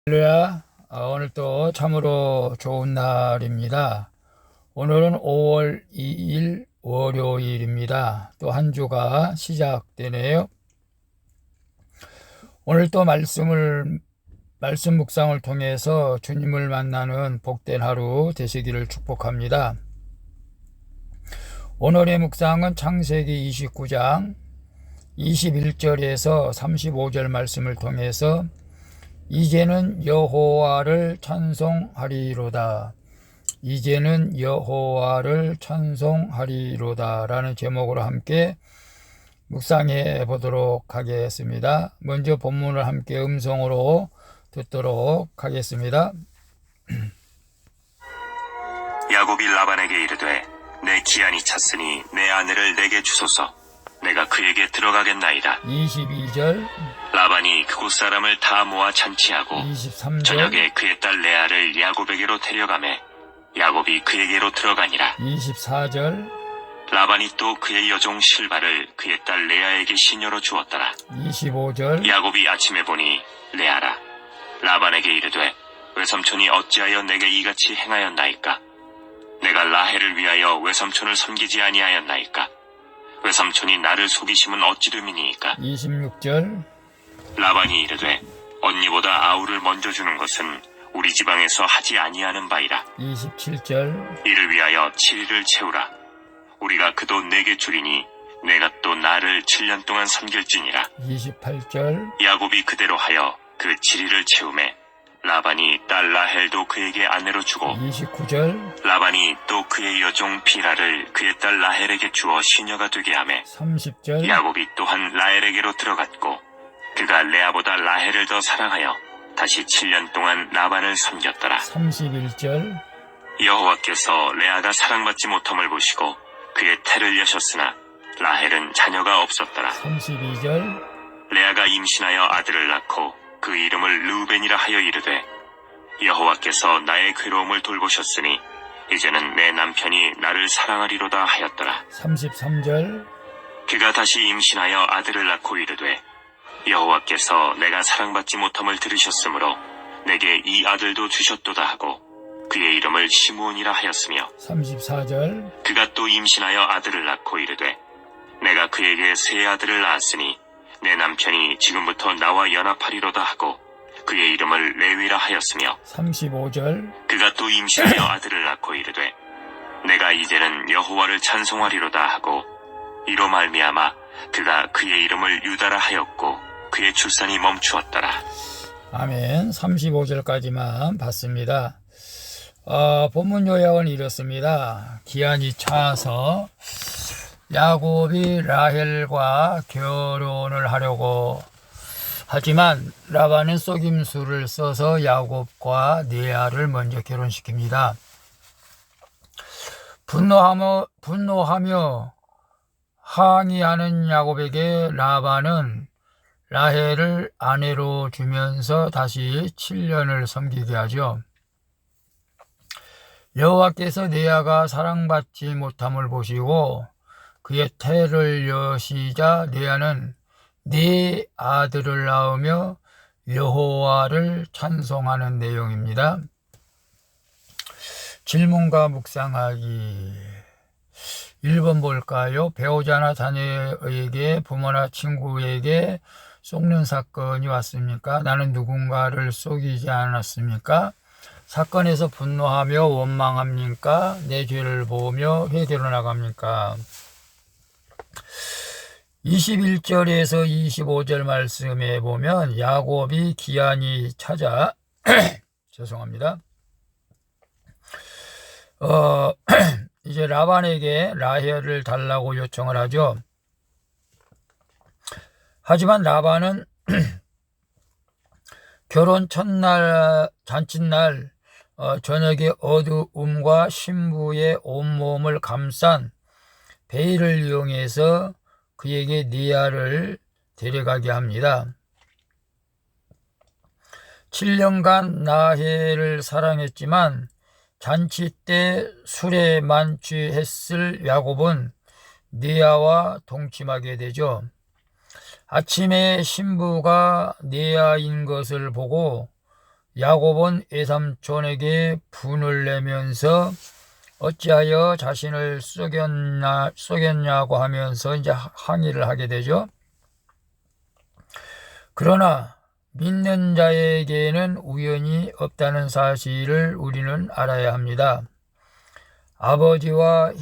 할렐루야. 오늘 또 참으로 좋은 날입니다. 오늘은 5월 2일 월요일입니다. 또 한 주가 시작되네요. 오늘 또 말씀 묵상을 통해서 주님을 만나는 복된 하루 되시기를 축복합니다. 오늘의 묵상은 창세기 29장 21절에서 35절 말씀을 통해서 이제는 여호와를 찬송하리로다. 이제는 여호와를 찬송하리로다 라는 제목으로 함께 묵상해 보도록 하겠습니다. 먼저 본문을 함께 음성으로 듣도록 하겠습니다. 야곱이 라반에게 이르되 내 기한이 찼으니 내 아내를 내게 주소서. 내가 그에게 들어가겠나이다. 22절 라반이 그곳 사람을 다 모아 잔치하고 23절 저녁에 그의 딸 레아를 야곱에게로 데려가매 야곱이 그에게로 들어가니라. 24절 라반이 또 그의 여종 실바를 그의 딸 레아에게 시녀로 주었더라. 25절 야곱이 아침에 보니 레아라. 라반에게 이르되 외삼촌이 어찌하여 내게 이같이 행하였나이까? 내가 라헬을 위하여 외삼촌을 섬기지 아니하였나이까? 외삼촌이 나를 속이심은 어찌 됨이니이까? 26절 라반이 이르되 언니보다 아우를 먼저 주는 것은 우리 지방에서 하지 아니하는 바이라. 27절 이를 위하여 7일을 채우라. 우리가 그 돈 내게 주리니 내가 또 나를 7년 동안 섬길지니라. 28절 야곱이 그대로 하여 그 7일을 채우매 라반이 딸 라헬도 그에게 아내로 주고 29절 라반이 또 그의 여종 비라를 그의 딸 라헬에게 주어 시녀가 되게 하매 30절 야곱이 또한 라헬에게로 들어갔고 그가 레아보다 라헬을 더 사랑하여 다시 7년 동안 라반을 섬겼더라. 31절 여호와께서 레아가 사랑받지 못함을 보시고 그의 태를 여셨으나 라헬은 자녀가 없었더라. 32절 레아가 임신하여 아들을 낳고 그 이름을 르우벤이라 하여 이르되 여호와께서 나의 괴로움을 돌보셨으니 이제는 내 남편이 나를 사랑하리로다 하였더라. 33절 그가 다시 임신하여 아들을 낳고 이르되 여호와께서 내가 사랑받지 못함을 들으셨으므로 내게 이 아들도 주셨도다 하고 그의 이름을 시므온이라 하였으며 34절 그가 또 임신하여 아들을 낳고 이르되 내가 그에게 세 아들을 낳았으니 내 남편이 지금부터 나와 연합하리로다 하고 그의 이름을 레위라 하였으며 35절 그가 또 임신하여 아들을 낳고 이르되 내가 이제는 여호와를 찬송하리로다 하고 이로 말미암아 그가 그의 이름을 유다라 하였고 그의 출산이 멈추었더라. 아멘. 35절까지만 봤습니다. 본문 요약은 이렇습니다. 기한이 차서 야곱이 라헬과 결혼을 하려고 하지만 라반은 속임수를 써서 야곱과 레아를 먼저 결혼시킵니다. 분노하며 항의하는 야곱에게 라반은 라헬을 아내로 주면서 다시 7년을 섬기게 하죠. 여호와께서 레아가 사랑받지 못함을 보시고 그의 태를 여시자 레아는 네 아들을 낳으며 여호와를 찬송하는 내용입니다. 질문과 묵상하기 1번 볼까요? 배우자나 자녀에게 부모나 친구에게 속는 사건이 왔습니까? 나는 누군가를 속이지 않았습니까? 사건에서 분노하며 원망합니까? 내 죄를 보며 회개로 나갑니까? 21절에서 25절 말씀에 보면 야곱이 기한이 찾아 죄송합니다. 이제 라반에게 라헬을 달라고 요청을 하죠. 하지만 라반은 결혼 첫날 잔칫날 저녁에 어두움과 신부의 온몸을 감싼 베일을 이용해서 그에게 레아를 데려가게 합니다. 7년간 라헬을 사랑했지만 잔치 때 술에 만취했을 야곱은 레아와 동침하게 되죠. 아침에 신부가 레아인 것을 보고 야곱은 외삼촌에게 분을 내면서 어찌하여 자신을 쏘겠냐고 하면서 이제 항의를 하게 되죠. 그러나 믿는 자에게는 우연이 없다는 사실을 우리는 알아야 합니다. 아버지와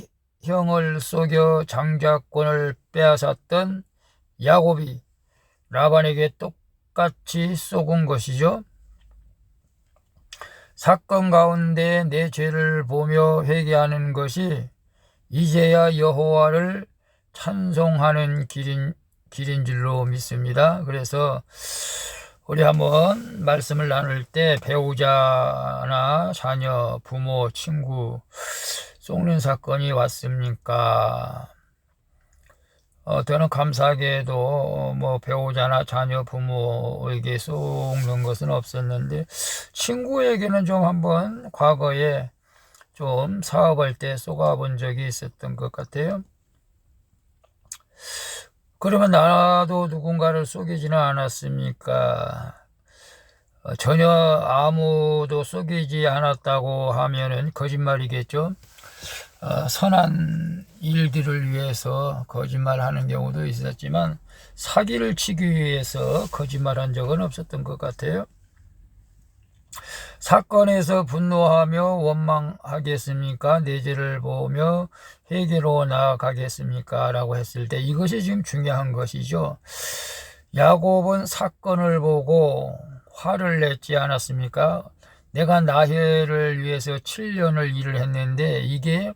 형을 속여 장자권을 빼앗았던 야곱이 라반에게 똑같이 속은 것이죠. 사건 가운데 내 죄를 보며 회개하는 것이 이제야 여호와를 찬송하는 길인 줄로 믿습니다. 그래서 우리 한번 말씀을 나눌 때 배우자나 자녀, 부모, 친구 속는 사건이 왔습니까? 저는 감사하게도 배우자나 자녀, 부모에게 속는 것은 없었는데 친구에게는 좀 한번 과거에 좀 사업할 때 속아본 적이 있었던 것 같아요. 그러면 나도 누군가를 속이지는 않았습니까? 전혀 아무도 속이지 않았다고 하면은 거짓말이겠죠. 선한 일들을 위해서 거짓말하는 경우도 있었지만 사기를 치기 위해서 거짓말한 적은 없었던 것 같아요. 사건에서 분노하며 원망하겠습니까? 내 죄를 보며 회개로 나아가겠습니까? 라고 했을 때 이것이 지금 중요한 것이죠. 야곱은 사건을 보고 화를 냈지 않았습니까? 내가 나헬을 위해서 7년을 일을 했는데 이게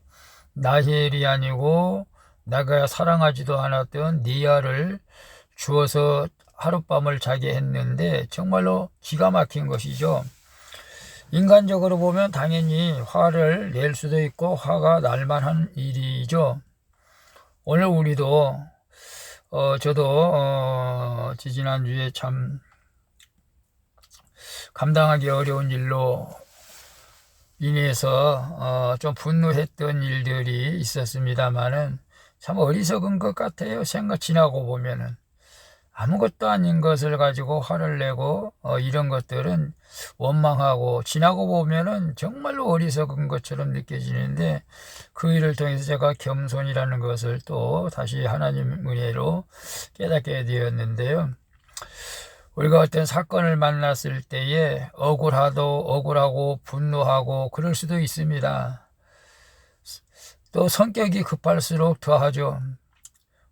나헬이 아니고 내가 사랑하지도 않았던 리아를 주어서 하룻밤을 자게 했는데 정말로 기가 막힌 것이죠. 인간적으로 보면 당연히 화를 낼 수도 있고 화가 날 만한 일이죠. 오늘 우리도 저도 지지난주에 참 감당하기 어려운 일로 인해서 좀 분노했던 일들이 있었습니다만은 참 어리석은 것 같아요. 생각 지나고 보면은 아무것도 아닌 것을 가지고 화를 내고 이런 것들은 원망하고 지나고 보면은 정말로 어리석은 것처럼 느껴지는데 그 일을 통해서 제가 겸손이라는 것을 또 다시 하나님 은혜로 깨닫게 되었는데요. 우리가 어떤 사건을 만났을 때에 억울하고 분노하고 그럴 수도 있습니다. 또 성격이 급할수록 더하죠.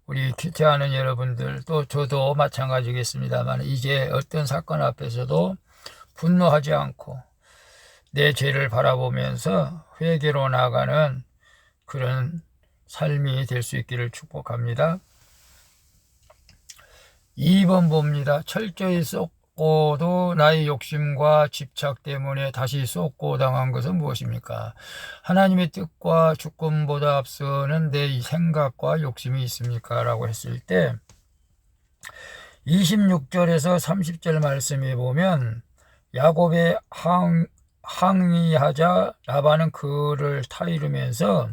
우리 큐티하는 여러분들 또 저도 마찬가지겠습니다만 이제 어떤 사건 앞에서도 분노하지 않고 내 죄를 바라보면서 회개로 나가는 그런 삶이 될 수 있기를 축복합니다. 2번 봅니다. 철저히 쏟고도 나의 욕심과 집착 때문에 다시 쏟고 당한 것은 무엇입니까? 하나님의 뜻과 주권보다 앞서는 내 생각과 욕심이 있습니까? 라고 했을 때 26절에서 30절 말씀에 보면 야곱의 항의하자 라반은 그를 타이르면서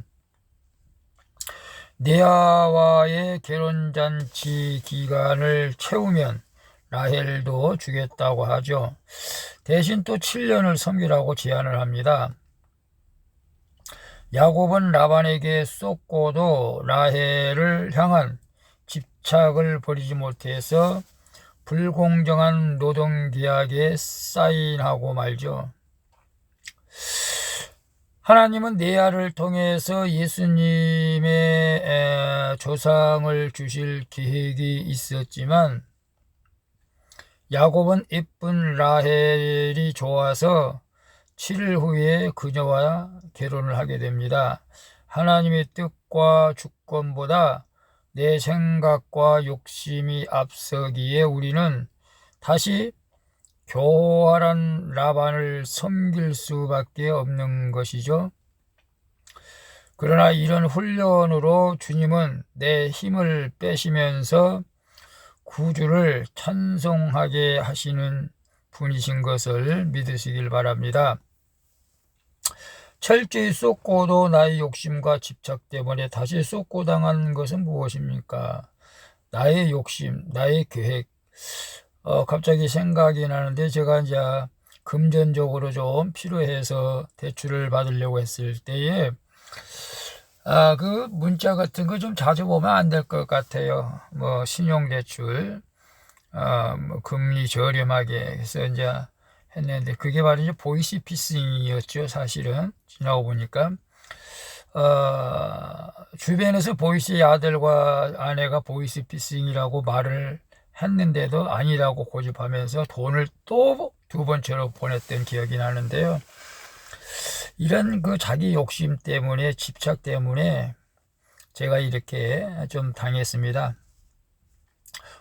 레아와의 결혼잔치 기간을 채우면 라헬도 주겠다고 하죠. 대신 또 7년을 섬기라고 제안을 합니다. 야곱은 라반에게 쏟고도 라헬을 향한 집착을 버리지 못해서 불공정한 노동계약에 사인하고 말죠. 하나님은 레아를 통해서 예수님의 조상을 주실 계획이 있었지만 야곱은 예쁜 라헬이 좋아서 7일 후에 그녀와 결혼을 하게 됩니다. 하나님의 뜻과 주권보다 내 생각과 욕심이 앞서기에 우리는 다시 교활한 라반을 섬길 수밖에 없는 것이죠. 그러나 이런 훈련으로 주님은 내 힘을 빼시면서 구주를 찬송하게 하시는 분이신 것을 믿으시길 바랍니다. 철저히 쏟고도 나의 욕심과 집착 때문에 다시 쏟고 당한 것은 무엇입니까? 나의 욕심, 나의 계획. 갑자기 생각이 나는데 제가 이제 금전적으로 좀 필요해서 대출을 받으려고 했을 때에 그 문자 같은 거 좀 자주 보면 안 될 것 같아요. 뭐 신용대출, 뭐 금리 저렴하게 해서 이제 했는데 그게 바로 이제 보이스피싱이었죠. 사실은 지나고 보니까 주변에서 보이스 아들과 아내가 보이스피싱이라고 말을 했는데도 아니라고 고집하면서 돈을 또 두 번째로 보냈던 기억이 나는데요. 이런 그 자기 욕심 때문에 집착 때문에 제가 이렇게 좀 당했습니다.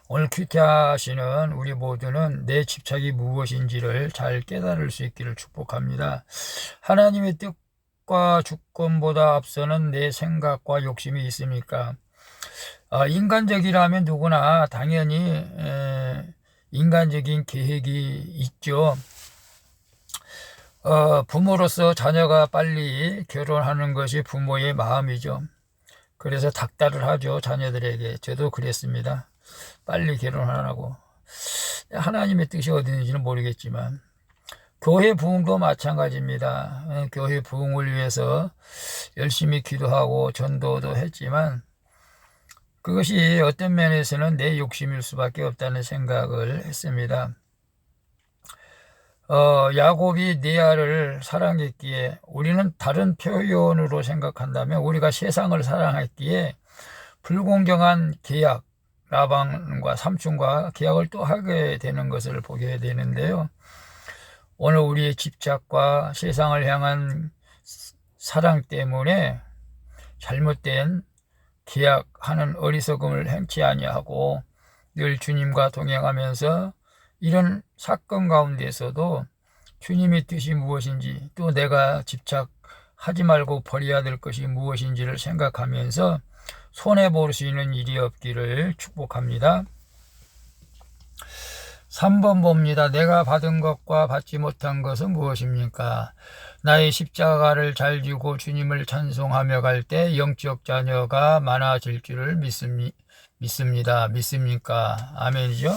오늘 큐티하시는 우리 모두는 내 집착이 무엇인지를 잘 깨달을 수 있기를 축복합니다. 하나님의 뜻과 주권보다 앞서는 내 생각과 욕심이 있습니까? 인간적이라면 누구나 당연히 인간적인 계획이 있죠. 부모로서 자녀가 빨리 결혼하는 것이 부모의 마음이죠. 그래서 닥달을 하죠. 자녀들에게. 저도 그랬습니다. 빨리 결혼하라고. 하나님의 뜻이 어디 있는지는 모르겠지만 교회 부흥도 마찬가지입니다. 교회 부흥을 위해서 열심히 기도하고 전도도 했지만 그것이 어떤 면에서는 내 욕심일 수밖에 없다는 생각을 했습니다. 야곱이 레아를 사랑했기에 우리는 다른 표현으로 생각한다면 우리가 세상을 사랑했기에 불공정한 계약, 라반과 삼촌과 계약을 또 하게 되는 것을 보게 되는데요. 오늘 우리의 집착과 세상을 향한 사랑 때문에 잘못된 계약하는 어리석음을 행치 아니하고 늘 주님과 동행하면서 이런 사건 가운데서도 주님의 뜻이 무엇인지 또 내가 집착하지 말고 버려야 될 것이 무엇인지를 생각하면서 손해볼 수 있는 일이 없기를 축복합니다. 3번 봅니다. 내가 받은 것과 받지 못한 것은 무엇입니까? 나의 십자가를 잘 지고 주님을 찬송하며 갈 때 영적 자녀가 많아질 줄을 믿습니다. 믿습니까? 아멘이죠?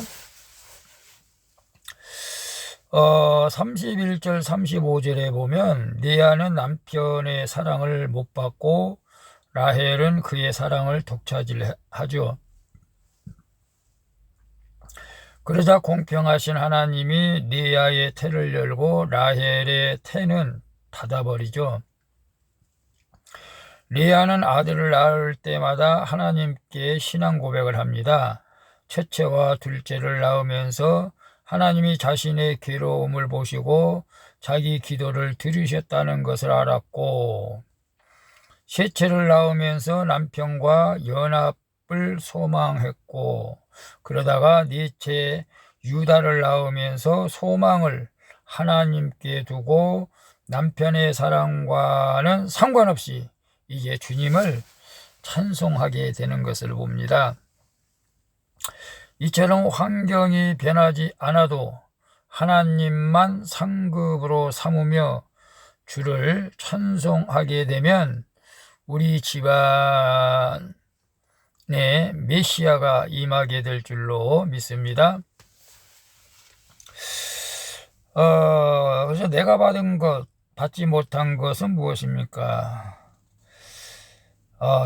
31절 35절에 보면 레아는 남편의 사랑을 못 받고 라헬은 그의 사랑을 독차지하죠. 그러자 공평하신 하나님이 레아의 태를 열고 라헬의 태는 닫아버리죠. 레아는 아들을 낳을 때마다 하나님께 신앙 고백을 합니다. 첫째와 둘째를 낳으면서 하나님이 자신의 괴로움을 보시고 자기 기도를 들으셨다는 것을 알았고 셋째를 낳으면서 남편과 연합을 소망했고 그러다가 넷째 유다를 낳으면서 소망을 하나님께 두고 남편의 사랑과는 상관없이 이제 주님을 찬송하게 되는 것을 봅니다. 이처럼 환경이 변하지 않아도 하나님만 상급으로 삼으며 주를 찬송하게 되면 우리 집안에 메시아가 임하게 될 줄로 믿습니다. 그래서 내가 받은 것, 받지 못한 것은 무엇입니까?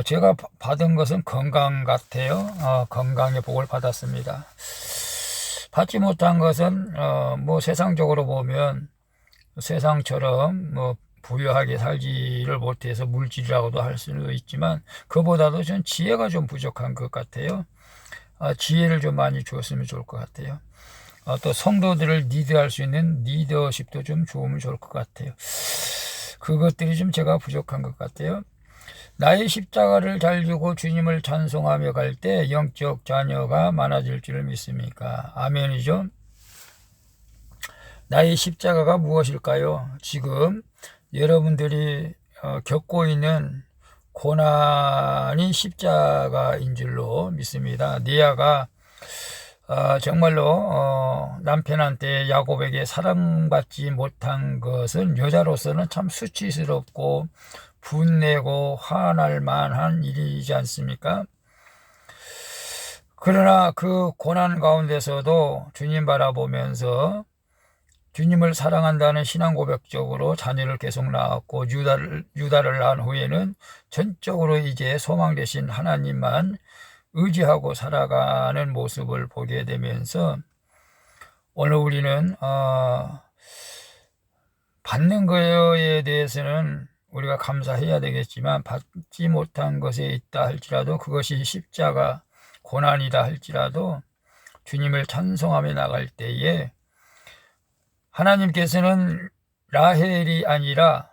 제가 받은 것은 건강 같아요. 건강의 복을 받았습니다. 받지 못한 것은 뭐 세상적으로 보면 세상처럼 뭐 부유하게 살지를 못해서 물질이라고도 할 수도 있지만 그보다도 전 지혜가 좀 부족한 것 같아요. 지혜를 좀 많이 주었으면 좋을 것 같아요. 또 성도들을 리드할 수 있는 리더십도 좀 주으면 좋을 것 같아요. 그것들이 좀 제가 부족한 것 같아요. 나의 십자가를 잘 지고 주님을 찬송하며 갈 때 영적 자녀가 많아질 줄을 믿습니까? 아멘이죠. 나의 십자가가 무엇일까요? 지금 여러분들이 겪고 있는 고난이 십자가인 줄로 믿습니다. 레아가 정말로 남편한테 야곱에게 사랑받지 못한 것은 여자로서는 참 수치스럽고 분내고 화날 만한 일이지 않습니까? 그러나 그 고난 가운데서도 주님 바라보면서 주님을 사랑한다는 신앙 고백적으로 자녀를 계속 낳았고 유다를 낳은 후에는 전적으로 이제 소망 되신 하나님만 의지하고 살아가는 모습을 보게 되면서 오늘 우리는 받는 거에 대해서는 우리가 감사해야 되겠지만 받지 못한 것에 있다 할지라도 그것이 십자가 고난이다 할지라도 주님을 찬송하며 나갈 때에 하나님께서는 라헬이 아니라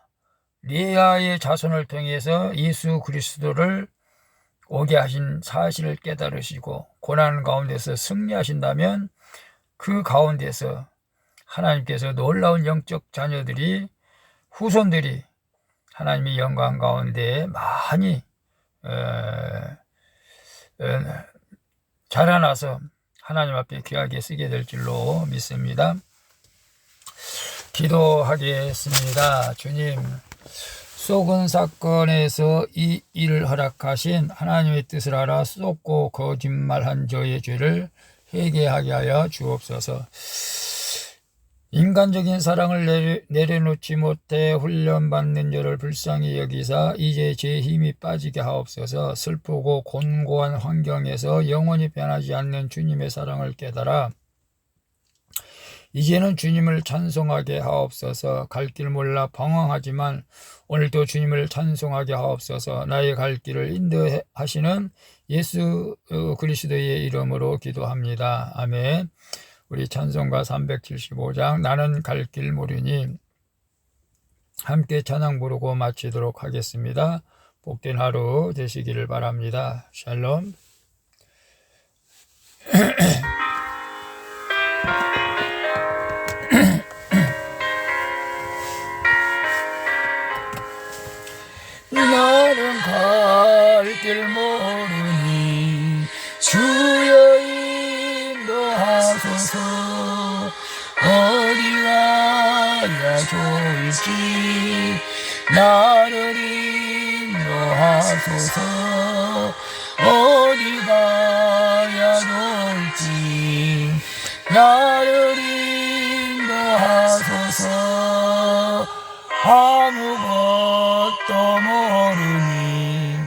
레아의 자손을 통해서 예수 그리스도를 오게 하신 사실을 깨달으시고 고난 가운데서 승리하신다면 그 가운데서 하나님께서 놀라운 영적 자녀들이 후손들이 하나님의 영광 가운데 많이 자라나서 하나님 앞에 귀하게 쓰게 될 줄로 믿습니다. 기도하겠습니다. 주님, 쏘은 사건에서 이 일을 허락하신 하나님의 뜻을 알아 쏘고 거짓말한 저의 죄를 회개하게 하여 주옵소서. 인간적인 사랑을 내려놓지 못해 훈련받는 저를 불쌍히 여기사 이제 제 힘이 빠지게 하옵소서. 슬프고 곤고한 환경에서 영원히 변하지 않는 주님의 사랑을 깨달아 이제는 주님을 찬송하게 하옵소서. 갈 길 몰라 방황하지만 오늘도 주님을 찬송하게 하옵소서. 나의 갈 길을 인도하시는 예수 그리스도의 이름으로 기도합니다. 아멘. 우리 찬송가 375장 나는 갈 길 모르니 함께 찬양 부르고 마치도록 하겠습니다. 복된 하루 되시기를 바랍니다. 샬롬. 나는 갈 길 모르니 주여 인도하소서. 어디 가야 좋을지 나를 인도하소서. 어디 가야 좋을지 나를 인도하소서. 아무것도 모르니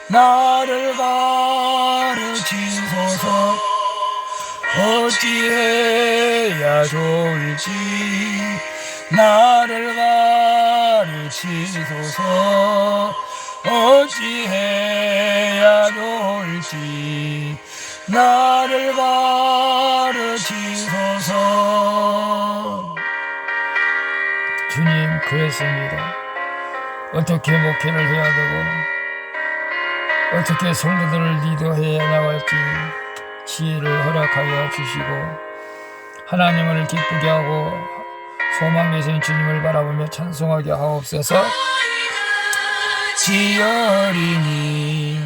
나를 가르치소서. 어찌해야 좋을지 나를 가르치소서. 어찌해야 좋을지 나를 가르치소서. 주님, 그랬습니다. 어떻게 목회를 해야 되고 어떻게 성도들을 리더해야 나갈지 지혜를 허락하여 주시고 하나님을 기쁘게 하고 소망 되신 주님을 바라보며 찬송하게 하옵소서. 지어리니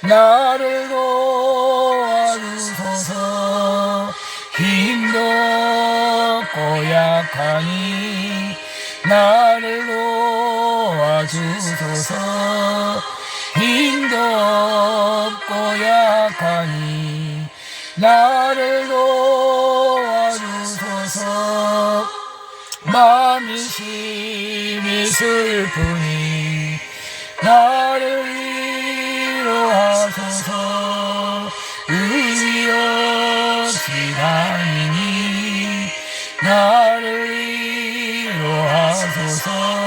나를 도와주소서. 힘도 없고 약하니 나를 도와주소서. 힘도 없고 약하니 나를 도와주소서. 마음이 심히 슬프니 나를 위로하소서. 의미 없이 다니니 나를 위로하소서.